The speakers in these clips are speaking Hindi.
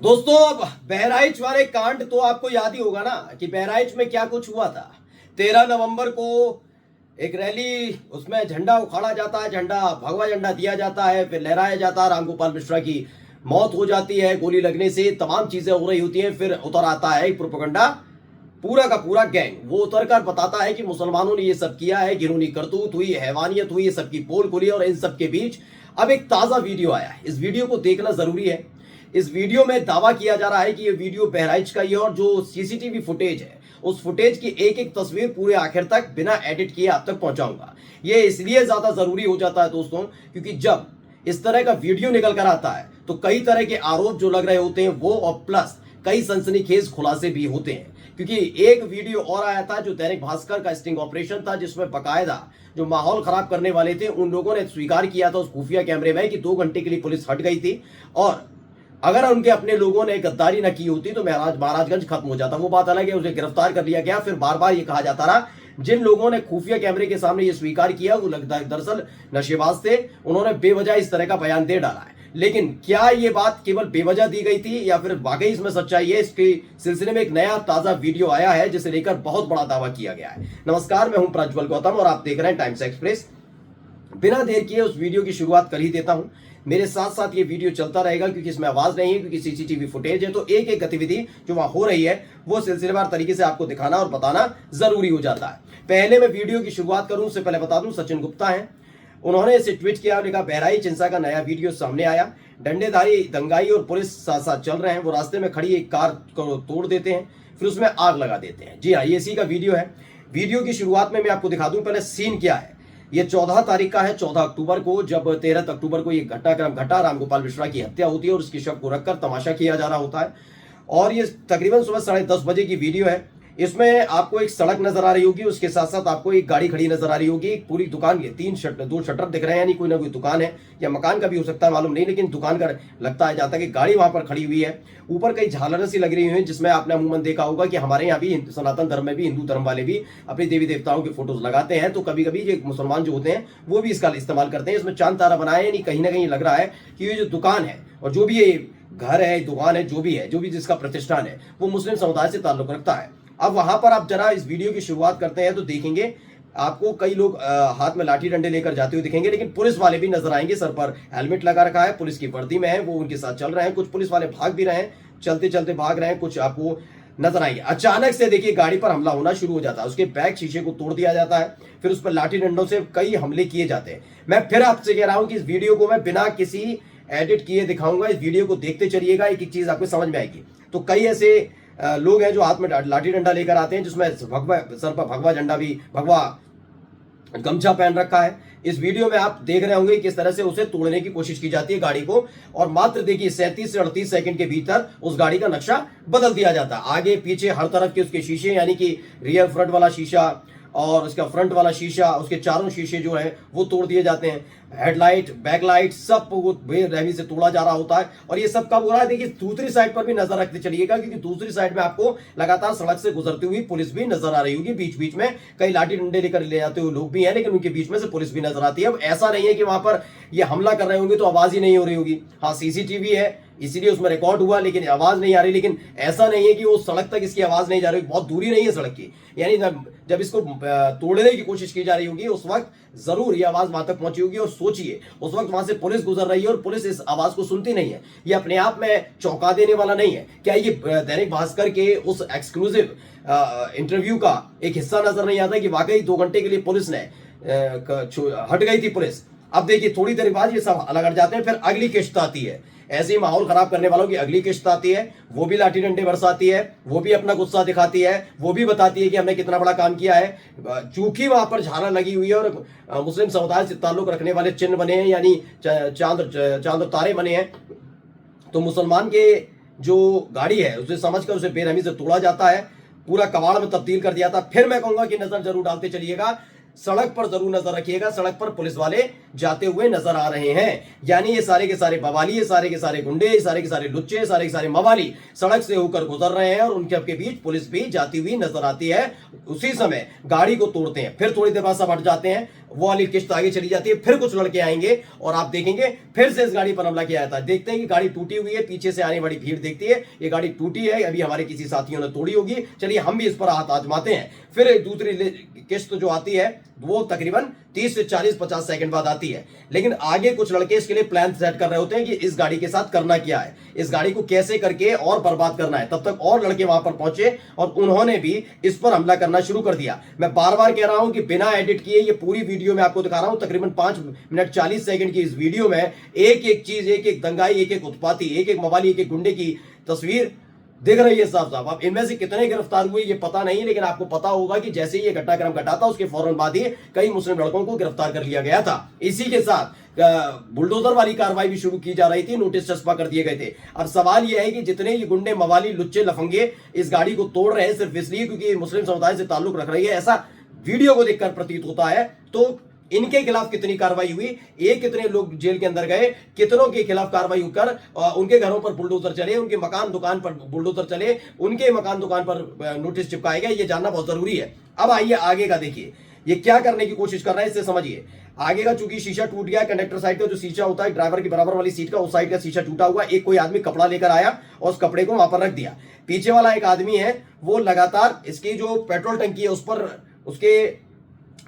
दोस्तों, अब बहराइच वाले कांड तो आपको याद ही होगा ना कि बहराइच में क्या कुछ हुआ था। 13 नवंबर को एक रैली, उसमें झंडा उखाड़ा जाता है, झंडा भगवा झंडा दिया जाता है, फिर लहराया जाता है। रामगोपाल मिश्रा की मौत हो जाती है गोली लगने से, तमाम चीजें हो रही होती हैं। फिर उतर आता है एक प्रोपेगेंडा, पूरा का पूरा गैंग। वो उतर कर बताता है कि मुसलमानों ने ये सब किया है, घिनौनी करतूत हुई, हैवानियत हुई, ये सब की पोल खुली। और इन सब के बीच अब एक ताजा वीडियो आया है, इस वीडियो को देखना जरूरी है। इस वीडियो में दावा किया जा रहा है कि ये वीडियो बहराइच का ही है, और जो सीसीटीवी फुटेज है उस फुटेज की एक एक तस्वीर पूरे आखिर तक बिना एडिट किए आप तक पहुंचाऊंगा। ये इसलिए ज्यादा जरूरी हो जाता है दोस्तों, क्योंकि जब इस तरह का वीडियो निकल कर आता है तो कई तरह के आरोप जो लग रहे होते हैं वो, और प्लस कई सनसनीखेज खुलासे भी होते हैं। क्योंकि एक वीडियो और आया था जो दैनिक भास्कर का स्टिंग ऑपरेशन था, जिसमें बकायदा जो माहौल खराब करने वाले थे उन लोगों ने स्वीकार किया था उस खुफिया कैमरे में कि 2 घंटे के लिए पुलिस हट गई थी, और अगर उनके अपने लोगों ने गद्दारी न की होती तो महाराजगंज खत्म हो जाता। वो बात अलग है, उसे गिरफ्तार कर लिया गया। फिर बार बार ये कहा जाता रहा जिन लोगों ने खुफिया कैमरे के सामने ये स्वीकार किया वो दरअसल नशेबाज थे, उन्होंने बेवजह इस तरह का बयान दे डाला है। लेकिन क्या ये बात केवल बेवजह दी गई थी या फिर वाकई इसमें सच्चाई है, इसके सिलसिले में एक नया ताजा वीडियो आया है जिसे लेकर बहुत बड़ा दावा किया गया है। नमस्कार, मैं हूं प्रज्वल गौतम और आप देख रहे हैं टाइम्स एक्सप्रेस। बिना देर किए उस वीडियो की शुरुआत कर ही देता हूं। मेरे साथ साथ ये वीडियो चलता रहेगा क्योंकि इसमें आवाज नहीं है, क्योंकि सीसीटीवी फुटेज है, तो एक एक गतिविधि जो वहां हो रही है वो सिलसिलेवार तरीके से आपको दिखाना और बताना जरूरी हो जाता है। पहले मैं वीडियो की शुरुआत करूं उससे पहले बता दूं, सचिन गुप्ता है, उन्होंने इसे ट्वीट किया और लिखा, बहराइच हिंसा का नया वीडियो सामने आया। डंडेधारी दंगाई और पुलिस साथ साथ चल रहे हैं, वो रास्ते में खड़ी एक कार को तोड़ देते हैं, फिर उसमें आग लगा देते हैं। जी हाँ, ये इसी का वीडियो है। वीडियो की शुरुआत में मैं आपको दिखा दूं पहले सीन क्या है। ये 14 तारीख का है, 14 अक्टूबर को, जब 13 अक्टूबर को ये घटनाक्रम घटा, रामगोपाल मिश्रा की हत्या होती है और उसकी शव को रखकर तमाशा किया जा रहा होता है। और ये तकरीबन सुबह 10:30 बजे की वीडियो है। इसमें आपको एक सड़क नजर आ रही होगी, उसके साथ साथ आपको एक गाड़ी खड़ी नजर आ रही होगी, एक पूरी दुकान की 2 शटर दिख रहे हैं, यानी कोई ना कोई दुकान है या मकान का भी हो सकता है, मालूम नहीं, लेकिन दुकान का लगता है जाता है कि गाड़ी वहां पर खड़ी हुई है। ऊपर कई झालरें सी लग रही हुई हैं, जिसमें आपने अमूमन देखा होगा कि हमारे यहाँ भी सनातन धर्म में भी, हिंदू धर्म वाले भी अपने देवी देवताओं के फोटोज लगाते हैं। तो कभी कभी ये मुसलमान जो होते हैं वो भी इसका इस्तेमाल करते हैं। इसमें चांद तारा बनाया है, यानी कहीं ना कहीं लग रहा है कि ये जो दुकान है और जो भी ये घर है, दुकान है, जो भी जिसका प्रतिष्ठान है वो मुस्लिम समुदाय से ताल्लुक रखता है। अब वहां पर आप जरा इस वीडियो की शुरुआत करते हैं तो देखेंगे आपको कई लोग हाथ में लाठी डंडे लेकर जाते हुए दिखेंगे, लेकिन पुलिस वाले भी नजर आएंगे, सर पर हेलमेट लगा रखा है, पुलिस की वर्दी में है, वो उनके साथ चल रहे हैं। कुछ पुलिस वाले भाग भी रहे हैं, चलते चलते भाग रहे हैं, कुछ आपको नजर आएंगे। अचानक से देखिए गाड़ी पर हमला होना शुरू हो जाता है, उसके बैक शीशे को तोड़ दिया जाता है, फिर उस पर लाठी डंडों से कई हमले किए जाते हैं। मैं फिर आपसे कह रहा हूं कि इस वीडियो को मैं बिना किसी एडिट किए दिखाऊंगा, इस वीडियो को देखते चलिएगा, एक एक चीज आपको समझ में आएगी। तो कई ऐसे लोग हैं जो हाथ में लाठी डंडा लेकर आते हैं, जिसमें भगवा, सर पर भगवा झंडा भी, भगवा गमछा पहन रखा है। इस वीडियो में आप देख रहे होंगे किस तरह से उसे तोड़ने की कोशिश की जाती है गाड़ी को, और मात्र देखिए 37 से 38 सेकंड के भीतर उस गाड़ी का नक्शा बदल दिया जाता है। आगे पीछे हर तरफ के उसके शीशे, यानी कि रियर फ्रंट वाला शीशा और उसका फ्रंट वाला शीशा, उसके चारों शीशे जो है वो तोड़ दिए जाते हैं। हेडलाइट, बैकलाइट, सब बेरहमी से तोड़ा जा रहा होता है। और ये सब कब हो रहा है, देखिए दूसरी साइड पर भी नजर रखते चलिएगा, क्योंकि दूसरी साइड में आपको लगातार सड़क से गुजरती हुई पुलिस भी नजर आ रही होगी। बीच बीच में कई लाठी डंडे लेकर ले जाते हुए लोग भी हैं, लेकिन उनके बीच में से पुलिस भी नजर आती है। अब ऐसा नहीं है कि वहां पर ये हमला कर रहे होंगे तो आवाज ही नहीं हो रही होगी। हाँ, सीसीटीवी है इसीलिए उसमें रिकॉर्ड हुआ, लेकिन आवाज नहीं आ रही। लेकिन ऐसा नहीं है कि वो सड़क तक इसकी आवाज नहीं जा रही, बहुत दूरी नहीं है सड़क की, यानी जब इसको तोड़ने की कोशिश की जा रही होगी उस वक्त जरूर ये आवाज वहां तक पहुंची होगी। और सोचिए उस वक्त वहां से पुलिस गुजर रही है और पुलिस इस आवाज को सुनती नहीं है। ये अपने आप में चौंका देने वाला नहीं है। क्या ये दैनिक भास्कर के उस एक्सक्लूसिव इंटरव्यू का एक हिस्सा नजर नहीं आता कि वाकई 2 घंटे के लिए पुलिस ने हट गई थी पुलिस। अब देखिए थोड़ी देर बाद ये सब अलग हट जाते हैं, फिर अगली किश्त आती है। ऐसे ही माहौल खराब करने वालों की अगली किश्त आती है, वो भी लाठी डंडे बरसाती है, वो भी अपना गुस्सा दिखाती है, वो भी बताती है कि हमने कितना बड़ा काम किया है। चूंकि वहां पर झालर लगी हुई है और मुस्लिम समुदाय से ताल्लुक रखने वाले चिन्ह बने हैं, यानी चांद तारे बने हैं, तो मुसलमान के जो गाड़ी है उसे समझकर उसे बेरहमी से तोड़ा जाता है, पूरा कबाड़ में तब्दील कर दिया था। फिर मैं कहूंगा कि नजर जरूर डालते चलिएगा, सड़क पर जरूर नजर रखिएगा, सड़क पर पुलिस वाले जाते हुए नजर आ रहे हैं। यानी ये सारे के सारे बवाली, ये सारे के सारे गुंडे, ये सारे के सारे लुच्चे, सारे के सारे मवाली सड़क से होकर गुजर रहे हैं और उनके के बीच पुलिस भी जाती हुई नजर आती है। उसी समय गाड़ी को तोड़ते हैं, फिर थोड़ी देर बाद सब हट जाते हैं वो वाली किस्त आगे चली जाती है, फिर कुछ लड़के आएंगे और आप देखेंगे फिर से इस गाड़ी पर हमला किया जाता है। देखते हैं कि गाड़ी टूटी हुई है, पीछे से आने वाली भीड़ देखती है ये गाड़ी टूटी है, अभी हमारे किसी साथियों ने तोड़ी होगी, चलिए हम भी इस पर हाथ आजमाते हैं। फिर दूसरी किस्त जो आती है वो तकरीबन 30 से 40-50 सेकंड बाद आती है। लेकिन आगे कुछ लड़के इसके लिए प्लान सेट कर रहे होते हैं कि इस गाड़ी के साथ करना क्या है, इस गाड़ी को कैसे करके और बर्बाद करना है। तब तक और लड़के वहां पर पहुंचे और उन्होंने भी इस पर हमला करना शुरू कर दिया। मैं बार बार कह रहा हूं कि बिना एडिट किए ये पूरी वीडियो में आपको दिखा रहा हूं। तकरीबन 5 मिनट 40 सेकंड की इस वीडियो में एक एक चीज, एक एक दंगाई, एक एक उत्पाती, एक एक मवाली, एक एक गुंडे की तस्वीर दिख रही है साफ साफ। अब इनमें से कितने गिरफ्तार हुए ये पता नहीं, लेकिन आपको पता होगा कि जैसे ही ये घटनाक्रम घटा था उसके फौरन बाद ही कई मुस्लिम लड़कों को गिरफ्तार कर लिया गया था। इसी के साथ बुलडोजर वाली कार्रवाई भी शुरू की जा रही थी, नोटिस चस्पा कर दिए गए थे। अब सवाल यह है कि जितने ये गुंडे, मवाली, लुच्चे, लफंगे इस गाड़ी को तोड़ रहे हैं सिर्फ इसलिए क्योंकि मुस्लिम समुदाय से ताल्लुक रख रही है, ऐसा वीडियो को देखकर प्रतीत होता है, तो इनके खिलाफ कितनी कार्रवाई हुई, ये कितने लोग जेल के अंदर गए, कितनों के खिलाफ कार्रवाई होकर उनके घरों पर बुलडोजर चले, उनके मकान दुकान पर बुलडोजर चले, उनके मकान दुकान पर नोटिस चिपकाए गए, ये जानना बहुत जरूरी है। अब आइए आगे का देखिए ये क्या करने की कोशिश कर रहे हैं, इससे समझिए। आगे का चूंकि शीशा टूट गया, कंडक्टर साइड का जो शीशा होता है ड्राइवर के बराबर वाली सीट का, उस साइड का शीशा टूटा हुआ। एक कोई आदमी कपड़ा लेकर आया और उस कपड़े को वहां पर रख दिया। पीछे वाला एक आदमी है वो लगातार इसकी जो पेट्रोल टंकी है उस पर, उसके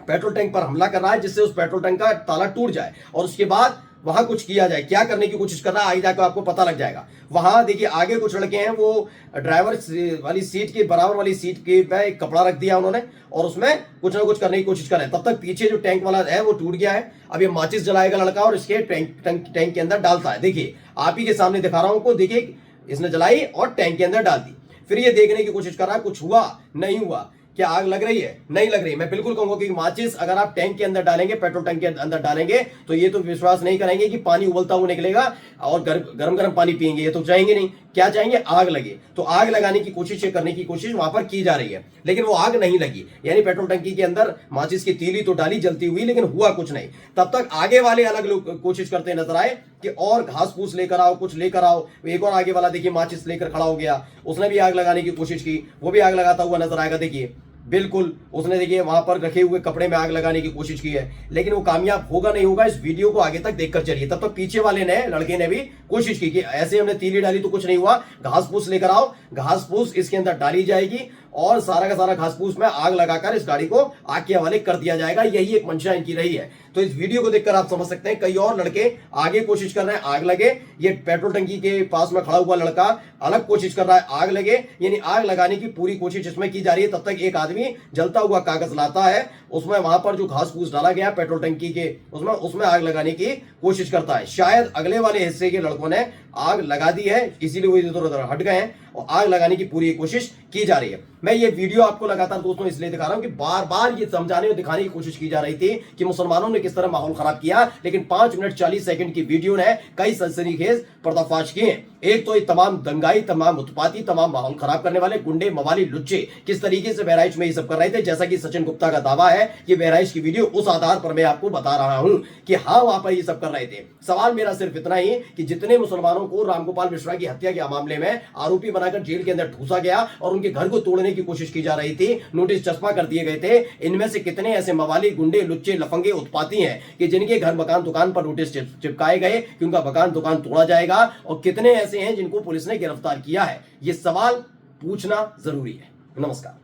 पेट्रोल टैंक पर हमला कर रहा है, जिससे उस पेट्रोल टैंक का ताला टूट जाए और उसके बाद वहां कुछ किया जाए। क्या करने की कोशिश कर रहा है आगे जाकर आपको पता लग जाएगा। वहां देखिए आगे कुछ लड़के हैं, वो ड्राइवर वाली सीट के बराबर वाली सीट के पे एक कपड़ा रख दिया उन्होंने और उसमें कुछ ना कुछ करने की कोशिश कर रहे हैं। तब तक पीछे जो टैंक वाला है वो टूट गया है। अब ये माचिस जलाएगा लड़का और इसके टैंक के अंदर डालता है। देखिए आप ही के सामने दिखा रहा हूं को, देखिए इसने जलाई और टैंक के अंदर डाल दी। फिर ये देखने की कोशिश कर रहा है कुछ हुआ, नहीं हुआ, क्या आग लग रही है, नहीं लग रही। मैं बिल्कुल कहूंगा कि माचिस अगर आप टैंक के अंदर डालेंगे, पेट्रोल टैंक के अंदर डालेंगे, तो ये तो विश्वास नहीं करेंगे कि पानी उबलता हुआ निकलेगा और गरम गरम पानी पिएंगे, ये तो चाहेंगे नहीं। क्या चाहेंगे, आग लगे। तो आग लगाने की कोशिश, करने की कोशिश वहां पर की जा रही है, लेकिन वो आग नहीं लगी। यानी पेट्रोल टंकी के अंदर माचिस की तीली तो डाली जलती हुई, लेकिन हुआ कुछ नहीं। तब तक आगे वाले अलग लोग कोशिश करते नजर आए कि और घास फूस लेकर आओ, कुछ लेकर आओ। एक और आगे वाला देखिए माचिस लेकर खड़ा हो गया, उसने भी आग लगाने की कोशिश की, वो भी आग लगाता हुआ नजर आएगा। देखिए बिल्कुल उसने देखिए वहां पर रखे हुए कपड़े में आग लगाने की कोशिश की है, लेकिन वो कामयाब होगा नहीं होगा, इस वीडियो को आगे तक देखकर चलिए। तब तक पीछे वाले ने, लड़के ने भी कोशिश की कि ऐसे हमने तीली डाली तो कुछ नहीं हुआ, घास फूस लेकर आओ, घास फूस इसके अंदर डाली जाएगी और सारा का सारा घास फूस में आग लगाकर इस गाड़ी को आग के हवाले कर दिया जाएगा। यही एक मंशा इनकी रही है। तो इस वीडियो को देखकर आप समझ सकते हैं कई और लड़के आगे कोशिश कर रहे हैं आग लगे, ये पेट्रोल टंकी के पास में खड़ा हुआ लड़का अलग कोशिश कर रहा है आग लगे, यानी आग लगाने की पूरी कोशिश इसमें की जा रही है। तब तक एक आदमी जलता हुआ कागज लाता है, उसमें वहां पर जो घास फूस डाला गया पेट्रोल टंकी के उसमें आग लगाने की कोशिश करता है। शायद अगले वाले हिस्से के लड़कों ने आग लगा दी है, इसीलिए वो इधर उधर हट गए हैं और आग लगाने की पूरी कोशिश की जा रही है। मैं ये वीडियो आपको लगातार दोस्तों इसलिए दिखा रहा हूं कि बार बार ये समझाने और दिखाने की कोशिश की जा रही थी कि मुसलमानों ने किस तरह माहौल खराब किया, लेकिन 5 मिनट 40 सेकंड की वीडियो ने कई सनसनीखेज पर्दाफाश किए। एक तो ये तमाम दंगाई, तमाम उत्पाती, तमाम माहौल खराब करने वाले गुंडे, मवाली, लुच्चे किस तरीके से बहराइच में ये सब कर रहे थे। जैसा कि सचिन गुप्ता का दावा है कि बहराइच की वीडियो उस आधार पर मैं आपको बता रहा हूं कि हाँ वहां पर ये सब कर रहे थे। सवाल मेरा सिर्फ इतना ही कि जितने मुसलमानों को रामगोपाल मिश्रा की हत्या के मामले में आरोपी बनाकर जेल के अंदर ठूसा गया और उनके घर को तोड़ने की कोशिश की जा रही थी, नोटिस चस्पा कर दिए गए थे, इनमें से कितने ऐसे मवाली, गुंडे, लुच्चे, लफंगे, उत्पाती हैं कि जिनके घर मकान दुकान पर नोटिस चिपकाए गए कि उनका मकान दुकान तोड़ा जाएगा, और कितने ऐसे हैं जिनको पुलिस ने गिरफ्तार किया है। ये सवाल पूछना जरूरी है। नमस्कार।